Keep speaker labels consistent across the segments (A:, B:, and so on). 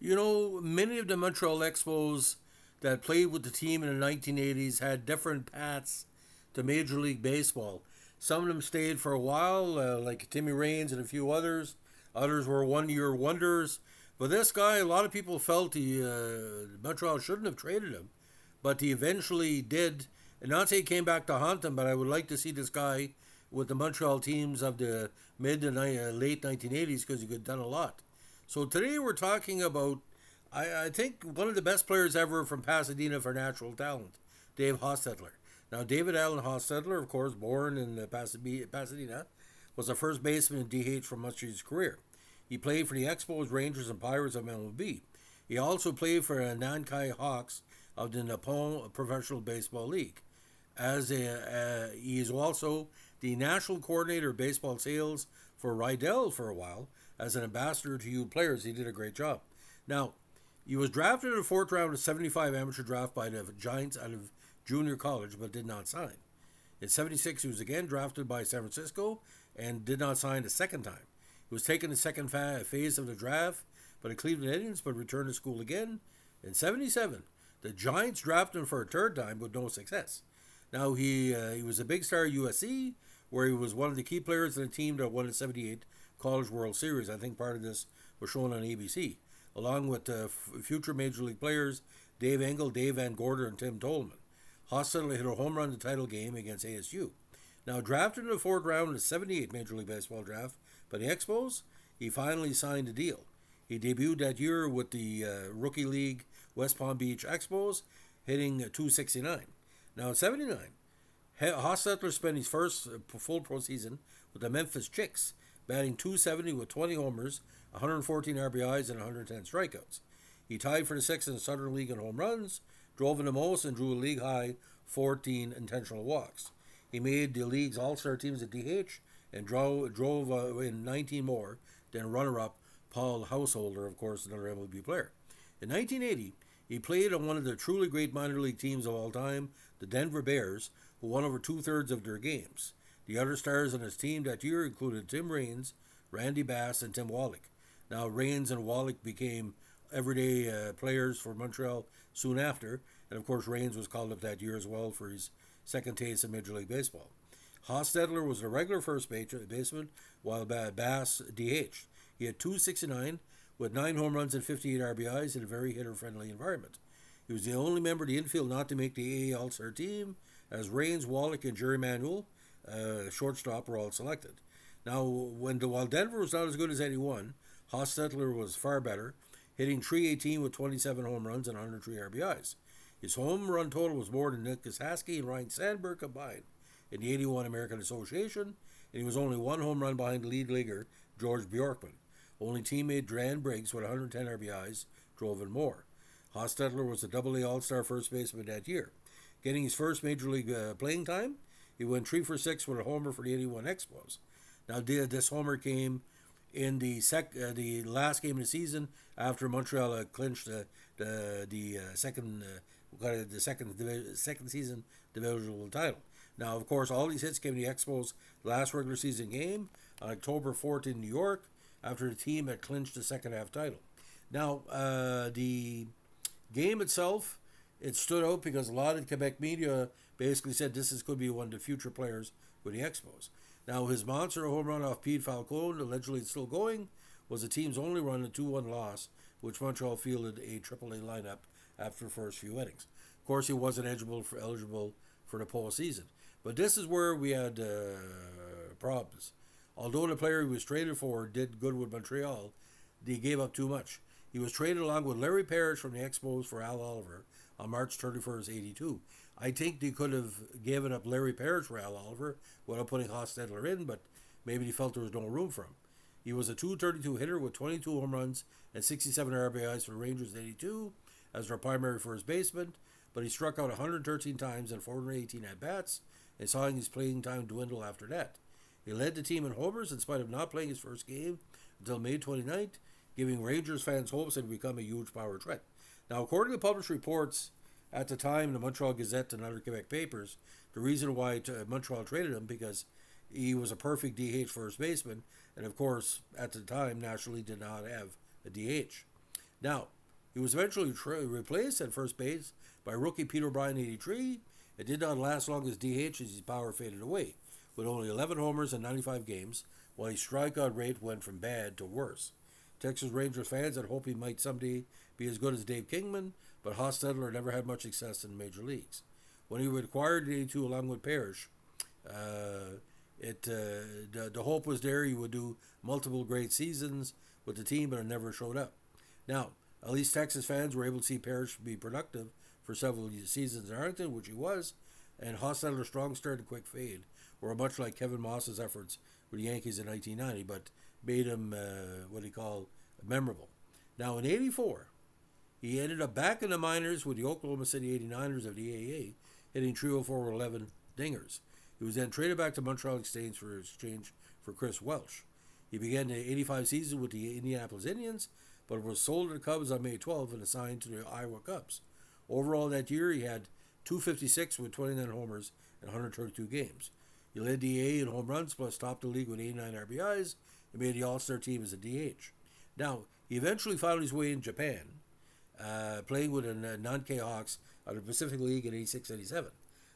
A: You know, many of the Montreal Expos that played with the team in the 1980s had different paths to Major League Baseball. Some of them stayed for a while, like Timmy Raines and a few others. Others were 1 year wonders. But this guy, a lot of people felt Montreal shouldn't have traded him, but he eventually did. And not say he came back to haunt them, but I would like to see this guy with the Montreal teams of the mid to late 1980s because he could have done a lot. So today we're talking about, I think, one of the best players ever from Pasadena for natural talent, Dave Hostetler. Now, David Allen Hostetler, of course, born in Pasadena, was a first baseman in DH for much of his career. He played for the Expos, Rangers, and Pirates of MLB. He also played for the Nankai Hawks of the Nippon Professional Baseball League. He is also the national coordinator of baseball sales for Rydell for a while. As an ambassador to youth players, he did a great job. Now, he was drafted in the fourth round of 75 amateur draft by the Giants out of junior college, but did not sign. In 76, he was again drafted by San Francisco and did not sign a second time. He was taken the second phase of the draft by the Cleveland Indians, but returned to school again. In 77, the Giants drafted him for a third time with no success. Now, he was a big star at USC, where he was one of the key players in the team that won the 78 College World Series. I think part of this was shown on ABC, along with future Major League players Dave Engel, Dave Van Gorder, and Tim Tolman. Hostetler hit a home run in the title game against ASU. Now, drafted in the fourth round of the 78 Major League Baseball draft by the Expos, he finally signed a deal. He debuted that year with the Rookie League West Palm Beach Expos, hitting 269. Now, in 79, Hostetler spent his first full pro season with the Memphis Chicks, batting 270 with 20 homers, 114 RBIs, and 110 strikeouts. He tied for the sixth in the Southern League in home runs, drove in the most, and drew a league high 14 intentional walks. He made the league's all-star teams at DH and drove in 19 more than runner-up Paul Householder, of course, another MLB player. In 1980, he played on one of the truly great minor league teams of all time, the Denver Bears, who won over two-thirds of their games. The other stars on his team that year included Tim Raines, Randy Bass, and Tim Wallach. Now, Raines and Wallach became everyday players for Montreal soon after, and of course, Raines was called up that year as well for his second taste of Major League Baseball. Hostetler was a regular first baseman, while Bass DH. He had 269 with 9 home runs and 58 RBIs in a very hitter-friendly environment. He was the only member of the infield not to make the AA All-Star team, as Raines, Wallach, and Jerry Manuel, shortstop, were all selected. Now, while Denver was not as good as 81, Hostetler was far better, hitting 318 with 27 home runs and 103 RBIs. His home run total was more than Nick Kasaski and Ryan Sandberg combined in the 81 American Association, and he was only one home run behind lead leaguer George Bjorkman. Only teammate Dan Briggs, with 110 RBIs, drove in more. Hostetler was a Double-A All-Star first baseman that year. Getting his first Major League playing time, he went 3 for 6 with a homer for the 81 Expos. Now, this homer came in the last game of the season after Montreal clinched the second season divisional title. Now, of course, all these hits came in the Expos' last regular season game on October 4th in New York, after the team had clinched the second half title. Now, the game itself, it stood out because a lot of Quebec media basically said could be one of the future players with the Expos. Now, his monster home run off Pete Falcone, allegedly still going, was the team's only run in 2-1 loss, which Montreal fielded a AAA lineup after the first few innings. Of course, he wasn't eligible for the postseason. But this is where we had problems. Although the player he was traded for did good with Montreal, they gave up too much. He was traded along with Larry Parrish from the Expos for Al Oliver on March 31st, 82. I think they could have given up Larry Parrish for Al Oliver without putting Hostetler in, but maybe they felt there was no room for him. He was a .232 hitter with 22 home runs and 67 RBIs for the Rangers in 82 as their primary first baseman, but he struck out 113 times in 418 at-bats and saw his playing time dwindle after that. He led the team in homers in spite of not playing his first game until May 29th, giving Rangers fans hopes that he'd become a huge power threat. Now, according to published reports at the time, the Montreal Gazette and other Quebec papers, the reason why Montreal traded him because he was a perfect DH first baseman, and of course, at the time, naturally did not have a DH. Now, he was eventually replaced at first base by rookie Peter Bryan, 83. It did not last long as DH as his power faded away, with only 11 homers in 95 games, while his strikeout rate went from bad to worse. Texas Rangers fans had hoped he might someday be as good as Dave Kingman, but Hostetler never had much success in the major leagues. When he was acquired in 82 along with Parrish, the hope was there he would do multiple great seasons with the team, but it never showed up. Now, at least Texas fans were able to see Parrish be productive for several seasons in Arlington, which he was, and Hostetler's strong start and quick fade were much like Kevin Moss's efforts with the Yankees in 1990, but made him what he called memorable. Now, in 84, he ended up back in the minors with the Oklahoma City 89ers of the AAA, hitting 304 with 11 dingers. He was then traded back to Montreal exchange for Chris Welsh. He began the 85 season with the Indianapolis Indians, but was sold to the Cubs on May 12 and assigned to the Iowa Cubs. Overall that year, he had 256 with 29 homers in 132 games. He led the A in home runs, plus topped the league with 89 RBIs, and made the All-Star team as a DH. Now, he eventually found his way in Japan, playing with the Nankei Hawks out of the Pacific League in 86-87.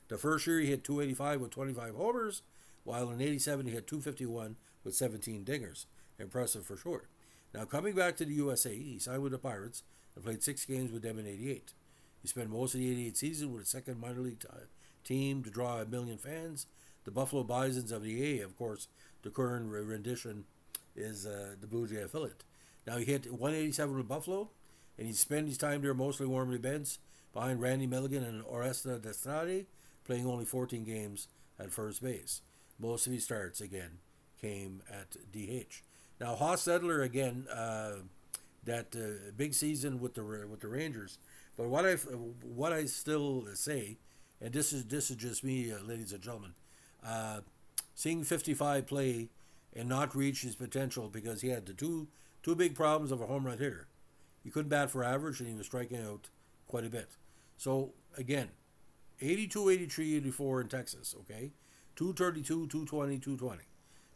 A: The first year, he hit 285 with 25 homers, while in 87 he hit 251 with 17 dingers. Impressive for sure. Now, coming back to the USA, he signed with the Pirates and played 6 games with them in 88. He spent most of the 88 season with a second minor league team to draw 1 million fans. The Buffalo Bisons of the A, of course, the current rendition is the Blue Jay affiliate. Now, he hit 187 with Buffalo, and he spent his time there mostly warming the bench behind Randy Milligan and Oresta Destrade, playing only 14 games at first base. Most of his starts, again, came at DH. Now, Hostetler, again, that big season with the Rangers. But what I still say, and this is just me, ladies and gentlemen, seeing 55 play and not reach his potential because he had the two big problems of a home run hitter. He couldn't bat for average, and he was striking out quite a bit. So, again, 82, 83, 84 in Texas, okay? 232, 220, 220.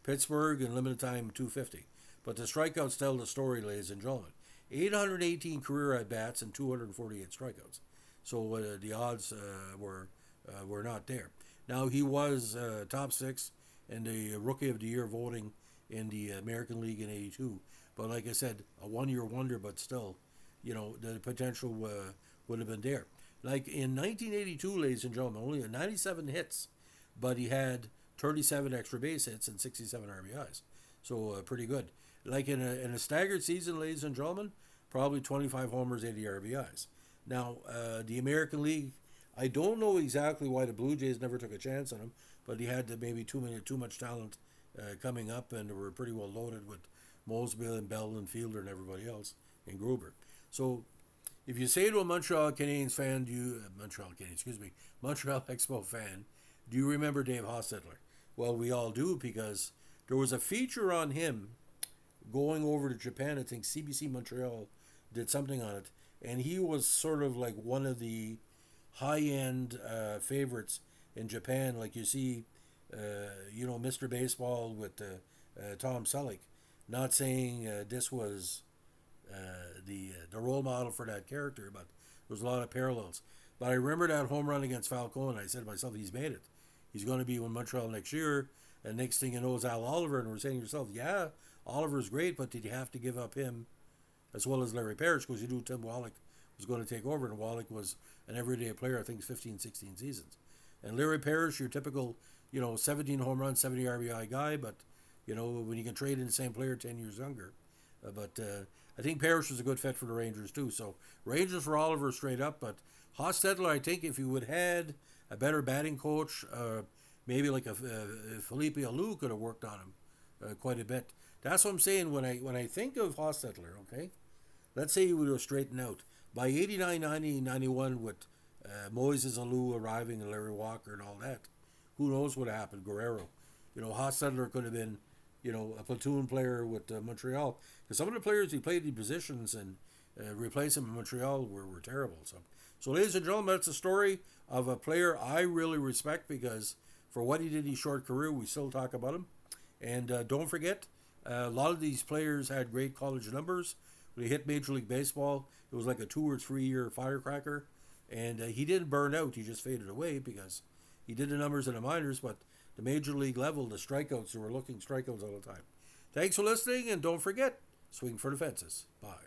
A: Pittsburgh in limited time, 250. But the strikeouts tell the story, ladies and gentlemen. 818 career at-bats and 248 strikeouts. So the odds were not there. Now, he was top 6 in the Rookie of the Year voting in the American League in 82. But like I said, a one-year wonder, but still, the potential would have been there. Like in 1982, ladies and gentlemen, only 97 hits, but he had 37 extra base hits and 67 RBIs. So pretty good. Like in a staggered season, ladies and gentlemen, probably 25 homers, 80 RBIs. Now, the American League, I don't know exactly why the Blue Jays never took a chance on him, but he had maybe too much talent coming up, and they were pretty well loaded with Mosby and Bell and Fielder and everybody else, and Gruber. So, if you say to a Montreal Canadiens fan, Montreal Expo fan, do you remember Dave Hostetler? Well, we all do, because there was a feature on him going over to Japan. I think CBC Montreal did something on it, and he was sort of like one of the high-end favorites in Japan. Like you see, Mr. Baseball with Tom Selleck. Not saying this was the role model for that character, but there's a lot of parallels. But I remember that home run against Falcone. I said to myself, he's made it. He's going to be with Montreal next year. And next thing you know is Al Oliver, and we're saying to yourself, yeah, Oliver's great, but did you have to give up him as well as Larry Parrish? Because you knew Tim Wallach was going to take over, and Wallach was an everyday player, I think 15, 16 seasons. And Larry Parrish, your typical, 17 home runs, 70 RBI guy, but, when you can trade in the same player 10 years younger. But I think Parrish was a good fit for the Rangers, too. So Rangers for Oliver straight up, but Hostetler, I think if he would have had a better batting coach, maybe like a Felipe Alou could have worked on him quite a bit. That's what I'm saying when I think of Hostetler, okay? Let's say he would have straightened out. By 89, 90, 91 with Moises Alou arriving and Larry Walker and all that, who knows what happened, Guerrero. Hostetler could have been, a platoon player with Montreal. Because some of the players he played in positions and replaced him in Montreal were terrible. So, ladies and gentlemen, that's a story of a player I really respect, because for what he did in his short career, we still talk about him. And don't forget, a lot of these players had great college numbers. when he hit Major League Baseball, it was like a 2 or 3 year firecracker. And he didn't burn out, he just faded away because he did the numbers in the minors, but the Major League level, the strikeouts, they were looking strikeouts all the time. Thanks for listening, and don't forget, swing for the fences. Bye.